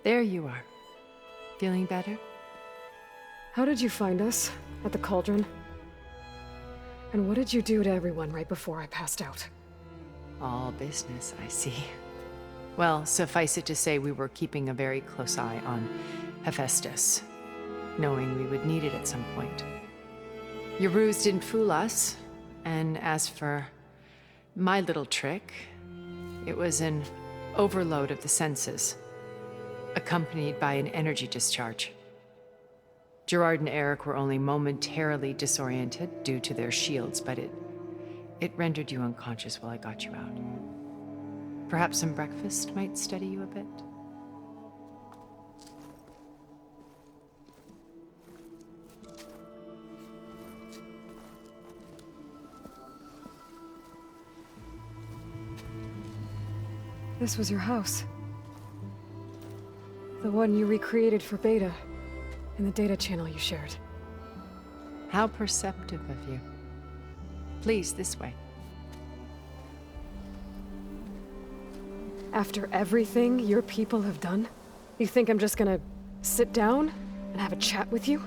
There you are. Feeling better? How did you find us? At the cauldron? And what did you do to everyone right before I passed out? All business, I see. Well, suffice it to say we were keeping a very close eye on Hephaestus, knowing we would need it at some point. Your ruse didn't fool us, and as for my little trick, it was an overload of the senses, accompanied by an energy discharge. Gerard and Eric were only momentarily disoriented due to their shields, but it rendered you unconscious while I got you out. Perhaps some breakfast might steady you a bit? This was your house. The one you recreated for Beta, in the data channel you shared. How perceptive of you. Please, this way. After everything your people have done, you think I'm just gonna sit down and have a chat with you?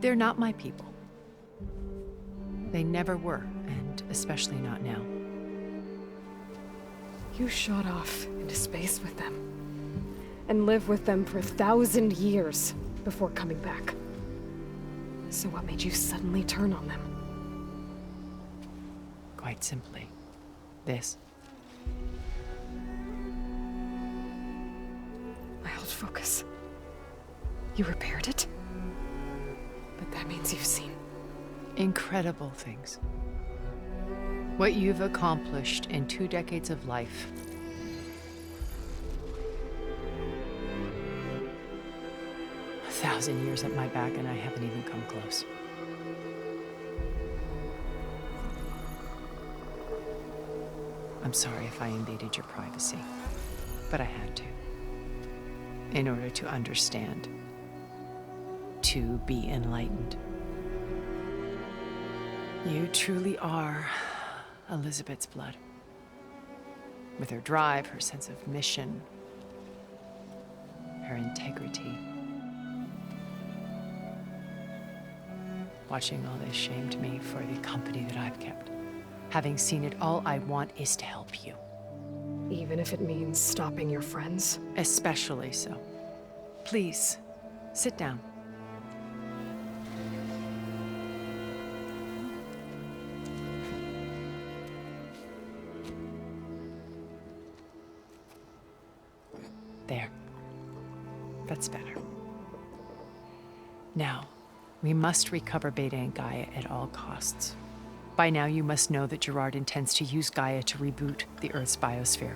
They're not my people. They never were, and especially not now. You shot off into space with them, and lived with them for 1,000 years before coming back. So what made you suddenly turn on them? Quite simply, this. I held focus. You repaired it? But that means you've seen incredible things. What you've accomplished in 2 decades of life. A 1,000 years at my back and I haven't even come close. I'm sorry if I invaded your privacy, but I had to. In order to understand. To be enlightened. You truly are Elizabeth's blood. With her drive, her sense of mission, her integrity. Watching all this shamed me for the company that I've kept. Having seen it, all I want is to help you. even if it means stopping your friends? Especially so. Please, sit down. There. That's better. Now, we must recover Beta and Gaia at all costs. By now, you must know that Gerard intends to use Gaia to reboot the Earth's biosphere.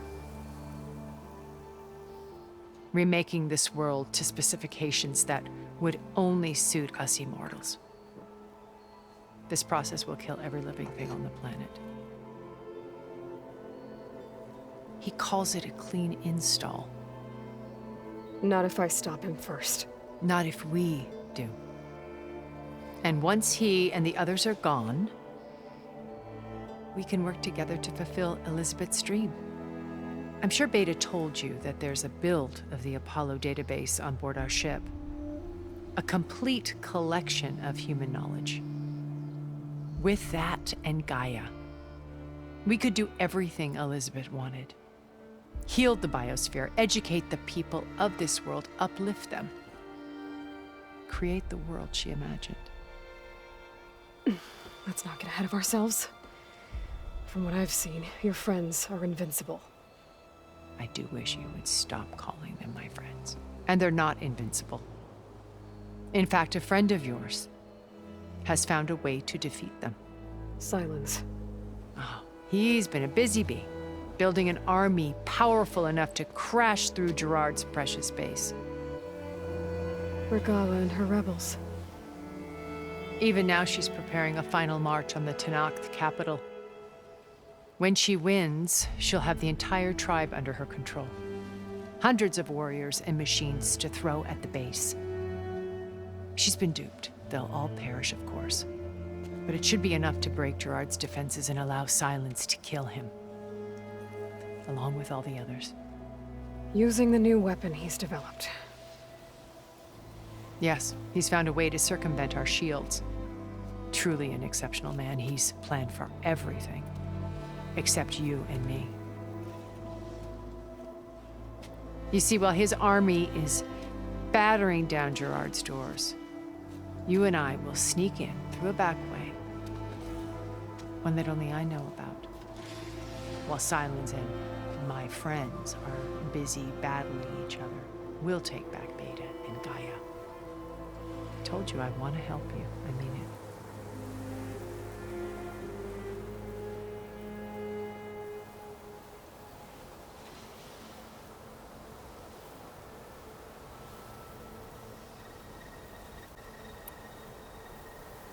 Remaking this world to specifications that would only suit us immortals. This process will kill every living thing on the planet. He calls it a clean install. Not if I stop him first. Not if we do. And once he and the others are gone, we can work together to fulfill Elizabeth's dream. I'm sure Beta told you that there's a build of the Apollo database on board our ship. A complete collection of human knowledge. With that and Gaia, we could do everything Elizabeth wanted. Heal the biosphere, educate the people of this world, uplift them. Create the world she imagined. Let's not get ahead of ourselves. From what I've seen, your friends are invincible. I do wish you would stop calling them my friends. And they're not invincible. In fact, a friend of yours has found a way to defeat them. Silence. Oh, he's been a busy bee, building an army powerful enough to crash through Gerard's precious base. Regala and her rebels. Even now she's preparing a final march on the Tenakth capital. When she wins, she'll have the entire tribe under her control. Hundreds of warriors and machines to throw at the base. She's been duped. They'll all perish, of course. But it should be enough to break Gerard's defenses and allow Silence to kill him. Along with all the others. Using the new weapon he's developed. Yes, he's found a way to circumvent our shields. Truly an exceptional man. He's planned for everything. Except you and me. You see, while his army is battering down Gerard's doors, you and I will sneak in through a back way. One that only I know about. While Silence and my friends are busy battling each other, we'll take back Beta and Gaia. I told you I want to help you. I mean it.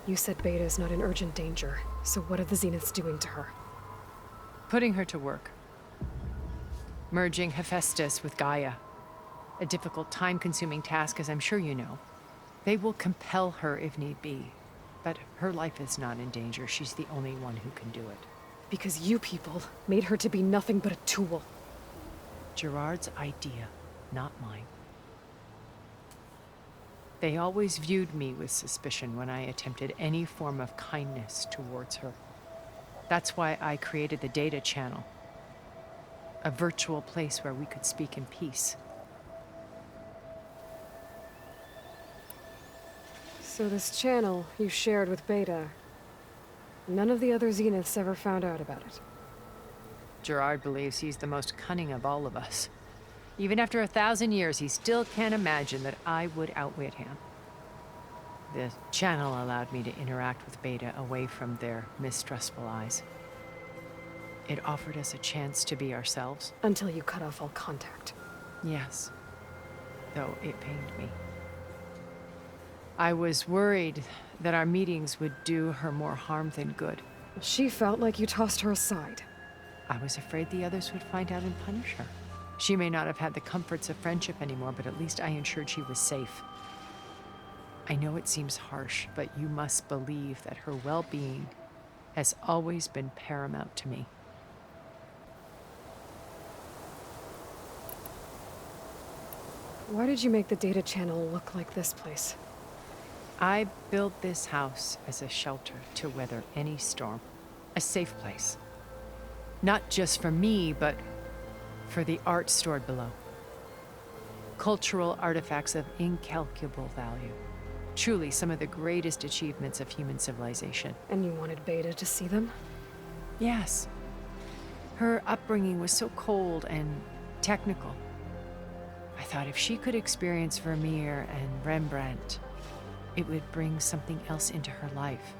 You said Beta is not in urgent danger, so what are the Zeniths doing to her? Putting her to work. Merging Hephaestus with Gaia. A difficult, time-consuming task, as I'm sure you know. They will compel her if need be. But her life is not in danger. She's the only one who can do it. Because you people made her to be nothing but a tool. Gerard's idea, not mine. They always viewed me with suspicion when I attempted any form of kindness towards her. That's why I created the data channel. A virtual place where we could speak in peace. So this channel you shared with Beta, none of the other Zeniths ever found out about it. Gerard believes he's the most cunning of all of us. Even after 1,000 years, he still can't imagine that I would outwit him. The channel allowed me to interact with Beta away from their mistrustful eyes. It offered us a chance to be ourselves. Until you cut off all contact. Yes, though it pained me. I was worried that our meetings would do her more harm than good. She felt like you tossed her aside. I was afraid the others would find out and punish her. She may not have had the comforts of friendship anymore, but at least I ensured she was safe. I know it seems harsh, but you must believe that her well-being has always been paramount to me. Why did you make the data channel look like this place? I built this house as a shelter to weather any storm. A safe place. Not just for me, but for the art stored below. Cultural artifacts of incalculable value. Truly some of the greatest achievements of human civilization. And you wanted Beta to see them? Yes. Her upbringing was so cold and technical. I thought if she could experience Vermeer and Rembrandt, it would bring something else into her life.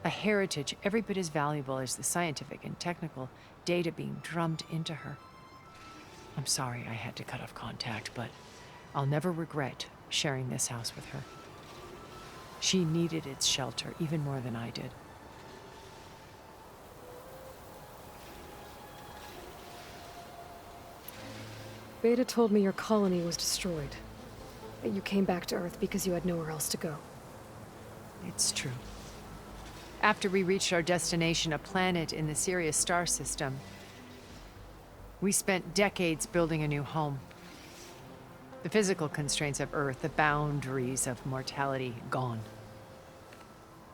A heritage every bit as valuable as the scientific and technical data being drummed into her. I'm sorry I had to cut off contact, but I'll never regret sharing this house with her. She needed its shelter even more than I did. Beta told me your colony was destroyed. That you came back to Earth because you had nowhere else to go. It's true. After we reached our destination, a planet in the Sirius star system, we spent decades building a new home. The physical constraints of Earth, the boundaries of mortality, gone.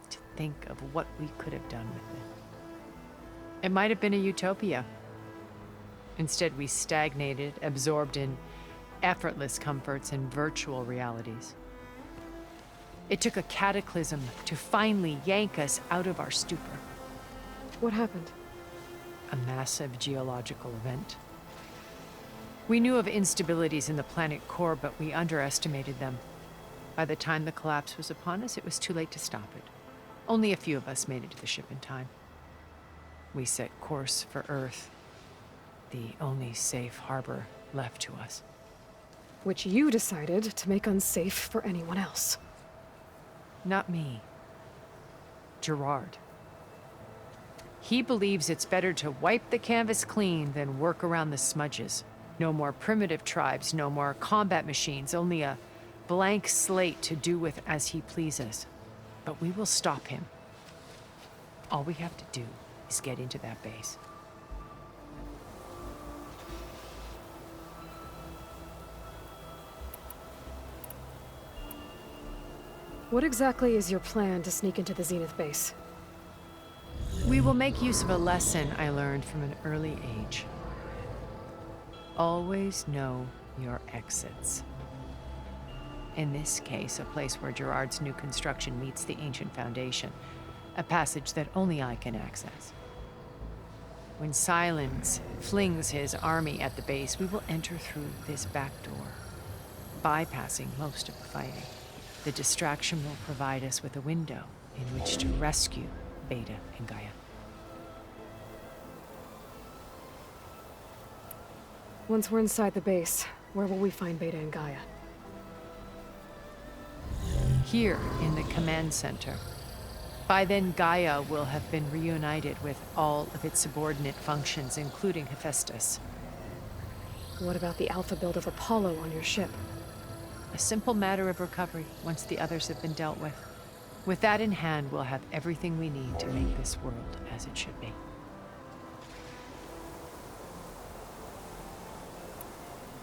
To think of what we could have done with it. It might have been a utopia. Instead, we stagnated, absorbed in effortless comforts and virtual realities. It took a cataclysm to finally yank us out of our stupor. What happened? A massive geological event. We knew of instabilities in the planet core, but we underestimated them. By the time the collapse was upon us, it was too late to stop it. Only a few of us made it to the ship in time. We set course for Earth, the only safe harbor left to us. Which you decided to make unsafe for anyone else. Not me. Gerard. He believes it's better to wipe the canvas clean than work around the smudges. No more primitive tribes, no more combat machines, only a blank slate to do with as he pleases. But we will stop him. All we have to do is get into that base. What exactly is your plan to sneak into the Zenith base? We will make use of a lesson I learned from an early age. Always know your exits. In this case, a place where Gerard's new construction meets the ancient foundation, a passage that only I can access. When Silence flings his army at the base, we will enter through this back door, bypassing most of the fighting. The distraction will provide us with a window in which to rescue Beta and Gaia. Once we're inside the base, where will we find Beta and Gaia? Here in the command center. By then, Gaia will have been reunited with all of its subordinate functions, including Hephaestus. What about the alpha build of Apollo on your ship? A simple matter of recovery once the others have been dealt with. With that in hand, we'll have everything we need to make this world as it should be.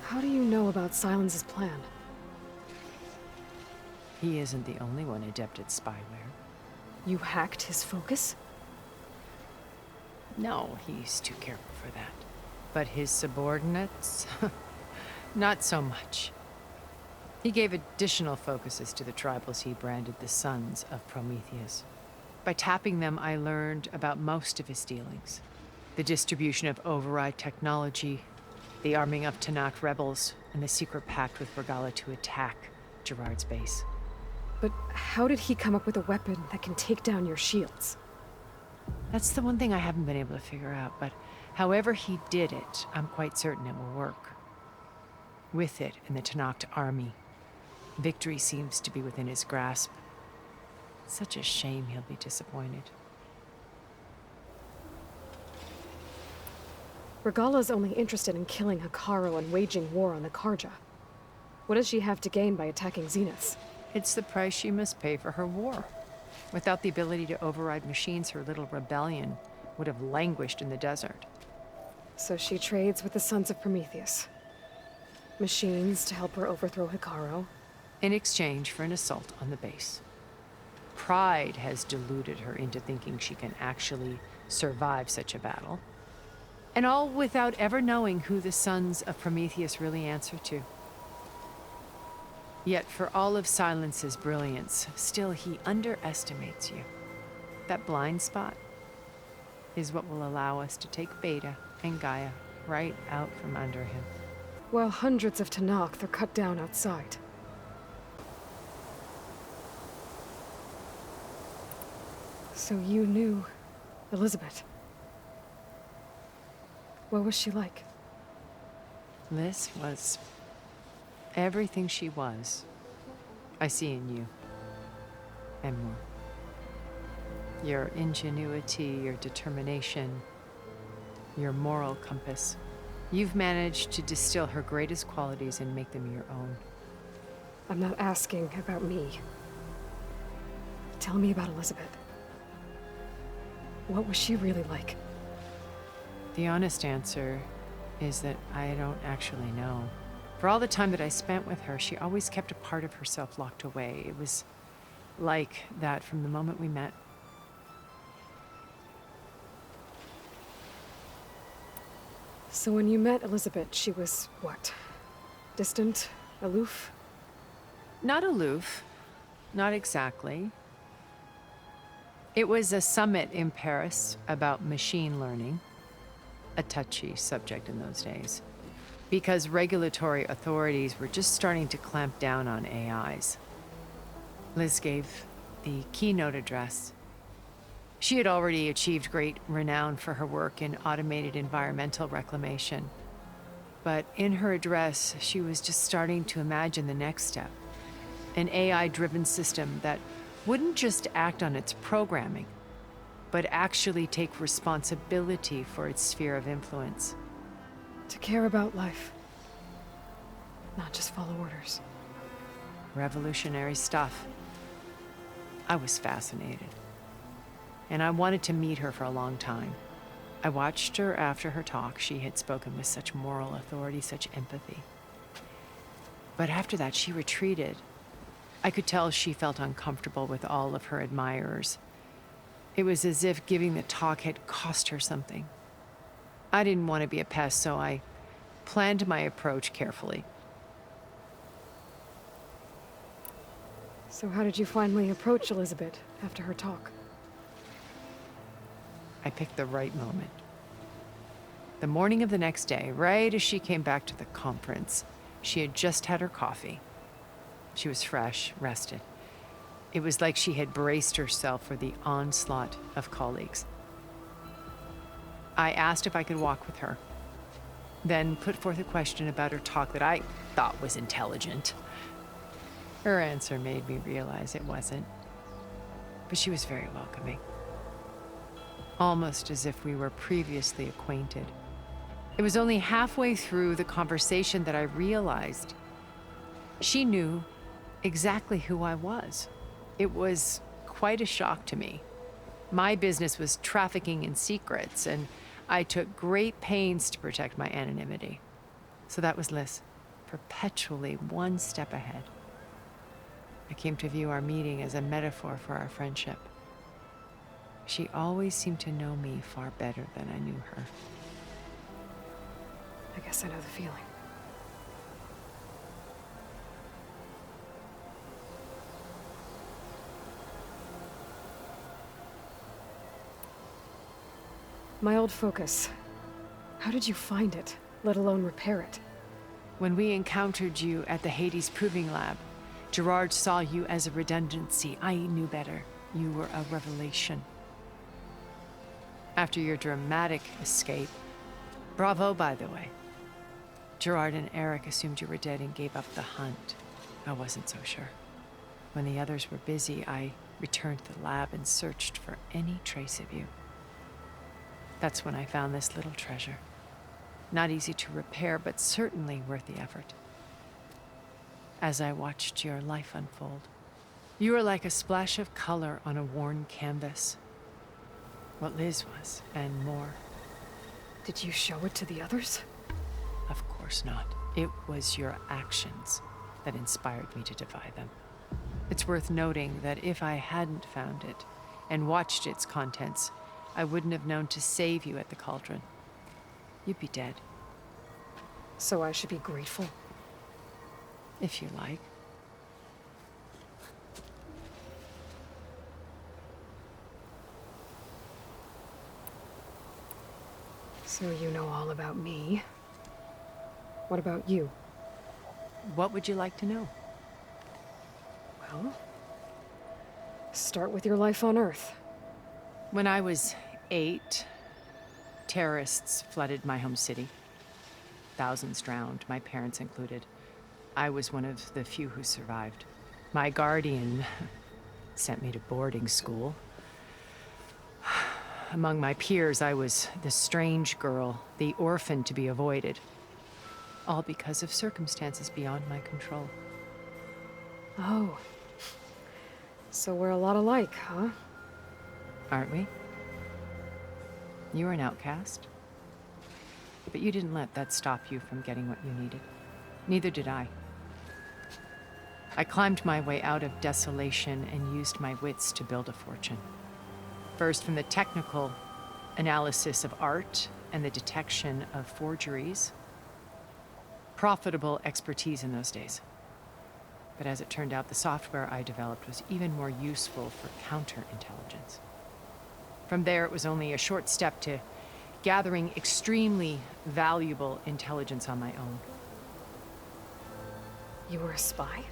How do you know about Silence's plan? He isn't the only one adept at spyware. You hacked his focus? No, he's too careful for that. But his subordinates? Not so much. He gave additional focuses to the tribals he branded the Sons of Prometheus. By tapping them, I learned about most of his dealings. The distribution of override technology, the arming of Tanakh rebels, and the secret pact with Regala to attack Gerard's base. But how did he come up with a weapon that can take down your shields? That's the one thing I haven't been able to figure out, but however he did it, I'm quite certain it will work. With it and the Tanakh army, victory seems to be within his grasp. Such a shame he'll be disappointed. Regala's only interested in killing Hekarro and waging war on the Karja. What does she have to gain by attacking Zeniths? It's the price she must pay for her war. Without the ability to override machines, her little rebellion would have languished in the desert. So she trades with the Sons of Prometheus. Machines to help her overthrow Hekarro. In exchange for an assault on the base. Pride has deluded her into thinking she can actually survive such a battle. And all without ever knowing who the Sons of Prometheus really answer to. Yet for all of Silence's brilliance, still he underestimates you. That blind spot is what will allow us to take Beta and Gaia right out from under him. While hundreds of Tanakh are cut down outside. So you knew Elizabeth. What was she like? Liz was everything she was. I see in you. And more. Your ingenuity, your determination, your moral compass. You've managed to distill her greatest qualities and make them your own. I'm not asking about me. Tell me about Elizabeth. What was she really like? The honest answer is that I don't actually know. For all the time that I spent with her, she always kept a part of herself locked away. It was like that from the moment we met. So when you met Elizabeth, she was what? Distant? Aloof? Not aloof. Not exactly. It was a summit in Paris about machine learning. A touchy subject in those days. Because regulatory authorities were just starting to clamp down on AIs. Liz gave the keynote address. She had already achieved great renown for her work in automated environmental reclamation. But in her address, she was just starting to imagine the next step. An AI-driven system that wouldn't just act on its programming, but actually take responsibility for its sphere of influence. To care about life. Not just follow orders. Revolutionary stuff. I was fascinated. And I wanted to meet her for a long time. I watched her after her talk. She had spoken with such moral authority, such empathy. But after that, she retreated. I could tell she felt uncomfortable with all of her admirers. It was as if giving the talk had cost her something. I didn't want to be a pest, so I planned my approach carefully. So how did you finally approach Elizabeth after her talk? I picked the right moment. The morning of the next day, right as she came back to the conference, she had just had her coffee. She was fresh, rested. It was like she had braced herself for the onslaught of colleagues. I asked if I could walk with her, then put forth a question about her talk that I thought was intelligent. Her answer made me realize it wasn't, but she was very welcoming. Almost as if we were previously acquainted. It was only halfway through the conversation that I realized she knew exactly who I was. It was quite a shock to me. My business was trafficking in secrets, and I took great pains to protect my anonymity. So that was Liz, perpetually one step ahead. I came to view our meeting as a metaphor for our friendship. She always seemed to know me far better than I knew her. I guess I know the feeling. My old focus. How did you find it, let alone repair it? When we encountered you at the Hades Proving Lab, Gerard saw you as a redundancy. I knew better. You were a revelation. After your dramatic escape, bravo, by the way. Gerard and Eric assumed you were dead and gave up the hunt. I wasn't so sure. When the others were busy, I returned to the lab and searched for any trace of you. That's when I found this little treasure. Not easy to repair, but certainly worth the effort. As I watched your life unfold, you were like a splash of color on a worn canvas. What Liz was, and more. Did you show it to the others? Of course not. It was your actions that inspired me to defy them. It's worth noting that if I hadn't found it and watched its contents, I wouldn't have known to save you at the cauldron. You'd be dead. So I should be grateful? If you like. So you know all about me. What about you? What would you like to know? Well, start with your life on Earth. When I was 8, terrorists flooded my home city. Thousands drowned, my parents included. I was one of the few who survived. My guardian sent me to boarding school. Among my peers, I was the strange girl, the orphan to be avoided. All because of circumstances beyond my control. Oh. So we're a lot alike, huh? Aren't we? You were an outcast. But you didn't let that stop you from getting what you needed. Neither did I. I climbed my way out of desolation and used my wits to build a fortune. First, from the technical analysis of art and the detection of forgeries. Profitable expertise in those days. But as it turned out, the software I developed was even more useful for counterintelligence. From there, it was only a short step to gathering extremely valuable intelligence on my own. You were a spy?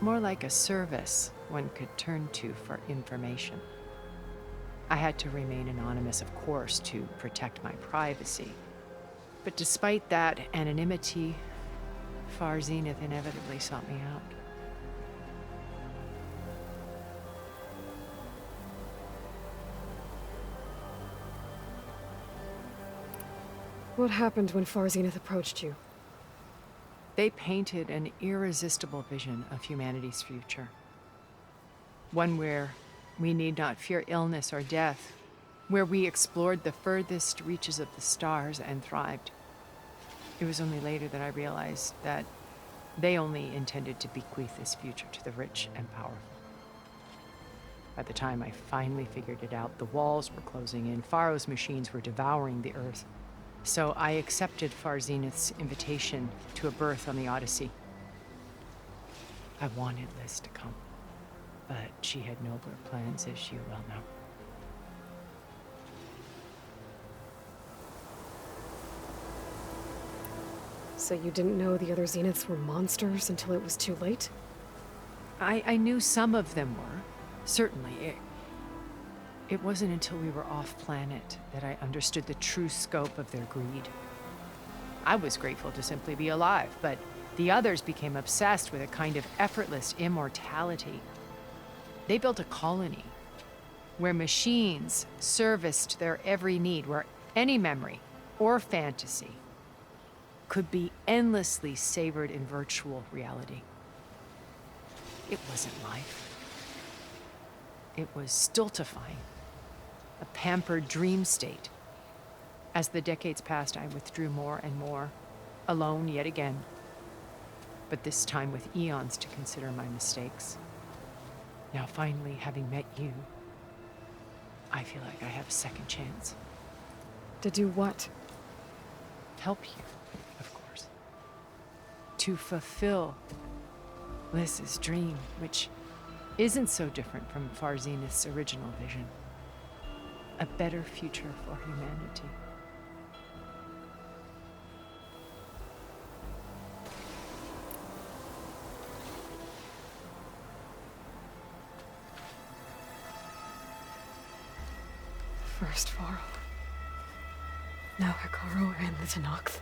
More like a service one could turn to for information. I had to remain anonymous, of course, to protect my privacy. But despite that anonymity, Zenith inevitably sought me out. What happened when Zenith approached you? They painted an irresistible vision of humanity's future. One where we need not fear illness or death, where we explored the furthest reaches of the stars and thrived. It was only later that I realized that They only intended to bequeath this future to the rich and powerful. By the time I finally figured it out, the walls were closing in, Pharaoh's machines were devouring the Earth. So I accepted Far Zenith's invitation to a berth on the Odyssey. I wanted Liz to come, but she had nobler plans, as you well know. So you didn't know the other Zeniths were monsters until it was too late? I knew some of them were, certainly. It wasn't until we were off-planet that I understood the true scope of their greed. I was grateful to simply be alive, but the others became obsessed with a kind of effortless immortality. They built a colony where machines serviced their every need, where any memory or fantasy could be endlessly savored in virtual reality. It wasn't life. It was stultifying, a pampered dream state. As the decades passed, I withdrew more and more, alone yet again, but this time with eons to consider my mistakes. Now finally, having met you, I feel like I have a second chance. To do what? Help you, of course. To fulfill Liz's dream, which isn't so different from Far Zenith's original vision. A better future for humanity. First Pharaoh. Now Hikaru and the Tenakth.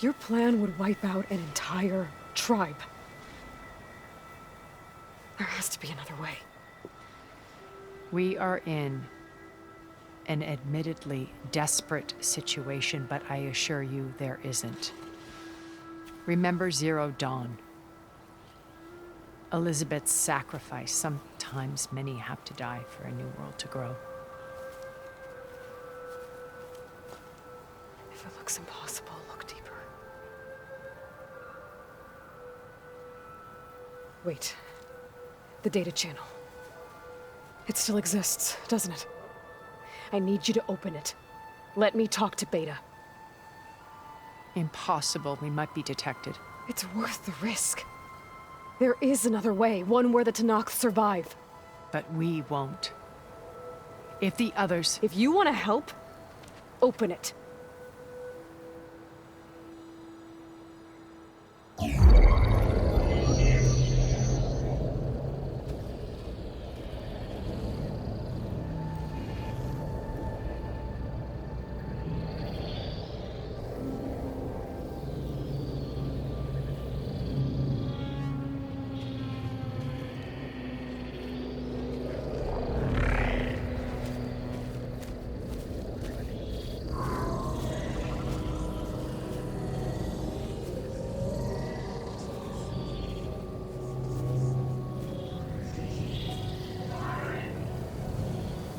Your plan would wipe out an entire tribe. There has to be another way. We are in an admittedly desperate situation, but I assure you there isn't. Remember Zero Dawn. Elizabeth's sacrifice. Sometimes many have to die for a new world to grow. If it looks impossible, look deeper. Wait. The data channel. It still exists, doesn't it? I need you to open it. Let me talk to Beta. Impossible. We might be detected. It's worth the risk. There is another way, one where the Tenakth survive. But we won't. If the others... If you want to help, open it.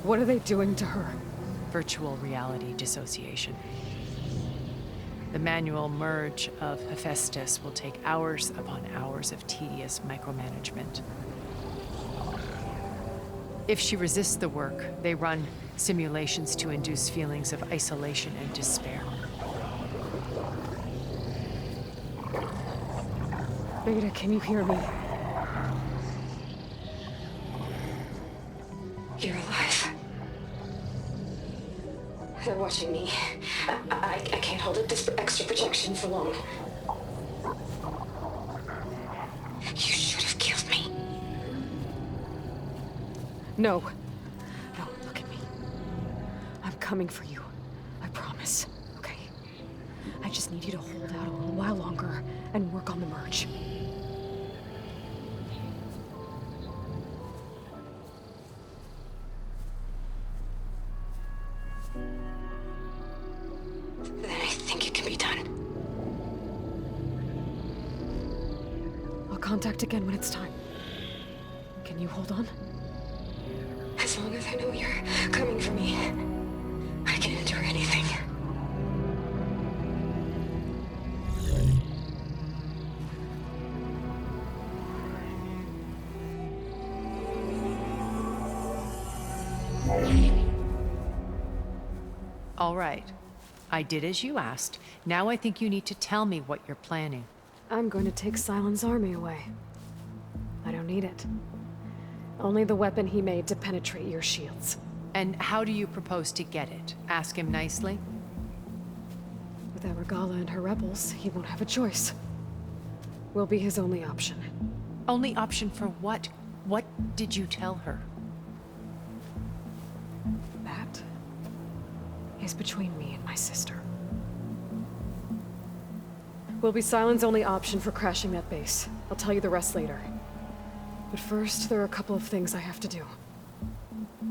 What are they doing to her? Virtual reality dissociation. The manual merge of Hephaestus will take hours upon hours of tedious micromanagement. If she resists the work, they run simulations to induce feelings of isolation and despair. Beta, can you hear me? You're alive. They're watching me. I can't hold up this extra protection for long. You should have killed me. No. No, look at me. I'm coming for you. I promise, okay? I just need you to hold out a little while longer and work on the merge. Then I think it can be done. I'll contact again when it's time. Can you hold on? As long as I know you're coming for me, I can endure anything. All right. I did as you asked. Now I think you need to tell me what you're planning. I'm going to take Sylens' army away. I don't need it. Only the weapon he made to penetrate your shields. And how do you propose to get it? Ask him nicely? Without Regala and her rebels, he won't have a choice. We'll be his only option. Only option for what? What did you tell her? That is between me and my sister. Will be Sylens' only option for crashing that base. I'll tell you the rest later. But first, there are a couple of things I have to do.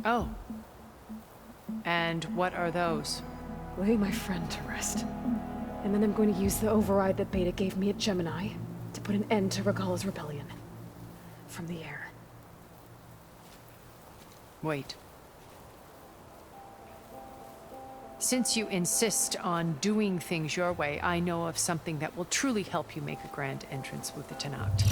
Oh. And what are those? Lay my friend to rest. And then I'm going to use the override that Beta gave me at Gemini to put an end to Regala's rebellion. From the air. Wait. Since you insist on doing things your way, I know of something that will truly help you make a grand entrance with the Tenat.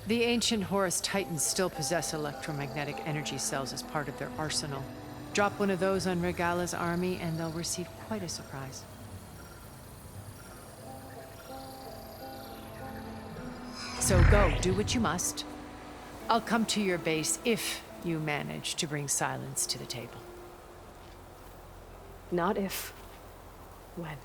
The ancient Horus Titans still possess electromagnetic energy cells as part of their arsenal. Drop one of those on Regala's army and they'll receive quite a surprise. So go, do what you must. I'll come to your base if you manage to bring Sylens to the table. Not if. When.